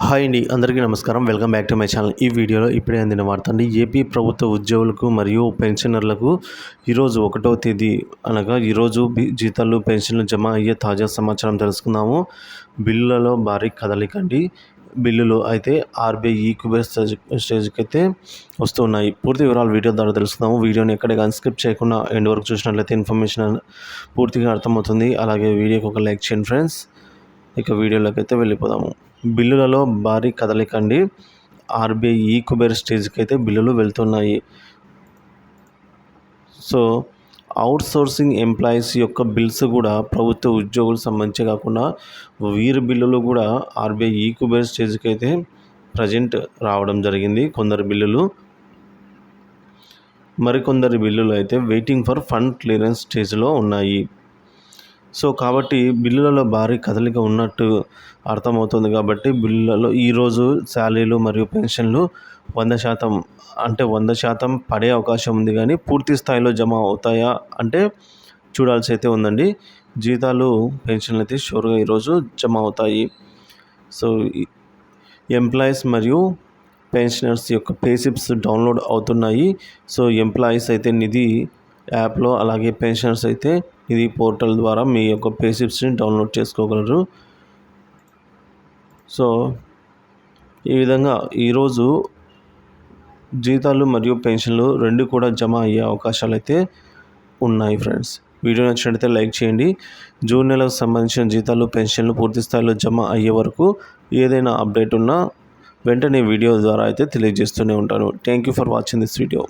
Hi అండి, అందరికీ నమస్కారం. Welcome back to my channel. ఈ వీడియోలో ఇప్పుడే అందిన వార్త అండి. ఏపీ ప్రభుత్వ ఉద్యోగులకు మరియు పెన్షనర్లకు ఈరోజు 1వ తేదీ అనగా ఈరోజు జీతాలు పెన్షన్లు జమ అయ్యే తాజా సమాచారం తెలుసుకుందాము. బిల్లులలో భారీ కదలిక అండి. బిల్లులు అయితే ఆర్బీఐ ఈక్యూబర్ స్టేజ్కి అయితే వస్తున్నాయి. పూర్తి వివరాలు వీడియో ద్వారా తెలుసుకుందాము. వీడియోని ఎక్కడ కానీ స్కిప్ చేయకుండా ఎండ్ వరకు చూసినట్లయితే ఇన్ఫర్మేషన్ పూర్తిగా అర్థమవుతుంది. అలాగే వీడియోకి ఒక లైక్ చేయండి ఫ్రెండ్స్. ఇక వీడియోలోకి అయితే వెళ్ళిపోదాము. బిల్లులలో భారీ కదలిక అండి. ఆర్బీఐ ఈక్యూబర్ స్టేజ్కి అయితే బిల్లులు వెళ్తున్నాయి. సో అవుట్ సోర్సింగ్ ఎంప్లాయీస్ యొక్క బిల్స్ కూడా ప్రభుత్వ ఉద్యోగులకు సంబంధించి కాకుండా వీరి బిల్లులు కూడా ఆర్బీఐ ఈక్యూబర్ స్టేజ్కి అయితే ప్రజెంట్ రావడం జరిగింది. కొందరు బిల్లులు, మరికొందరి బిల్లులు అయితే వెయిటింగ్ ఫర్ ఫండ్ క్లియరెన్స్ స్టేజ్లో ఉన్నాయి. సో కాబట్టి బిల్లులలో భారీ కదలిక ఉన్నట్టు అర్థమవుతుంది. కాబట్టి బిల్లులలో ఈరోజు శాలరీలు మరియు పెన్షన్లు 100% అంటే 100% పడే అవకాశం ఉంది. కానీ పూర్తి స్థాయిలో జమ అవుతాయా అంటే చూడాల్సి అయితే ఉందండి. జీతాలు పెన్షన్లు అయితే షూర్గా ఈరోజు జమ అవుతాయి. సో ఎంప్లాయీస్ మరియు పెన్షనర్స్ యొక్క పేసిప్స్ డౌన్లోడ్ అవుతున్నాయి. సో ఎంప్లాయీస్ అయితే నిధి యాప్లో, అలాగే పెన్షనర్స్ అయితే నిధి పోర్టల్ ద్వారా మీ యొక్క పేసిప్స్ని డౌన్లోడ్ చేసుకోగలరు. సో ఈ విధంగా ఈరోజు జీతాలు మరియు పెన్షన్లు రెండు కూడా జమ అయ్యే అవకాశాలు అయితే ఉన్నాయి ఫ్రెండ్స్. వీడియో నచ్చినట్లయితే లైక్ చేయండి. జూన్ నెలకు సంబంధించిన జీతాలు పెన్షన్లు పూర్తి స్థాయిలో జమ అయ్యే వరకు ఏదైనా అప్డేట్ ఉన్నా వెంటనే వీడియో ద్వారా అయితే తెలియజేస్తూనే ఉంటాను. Thank you for watching this video.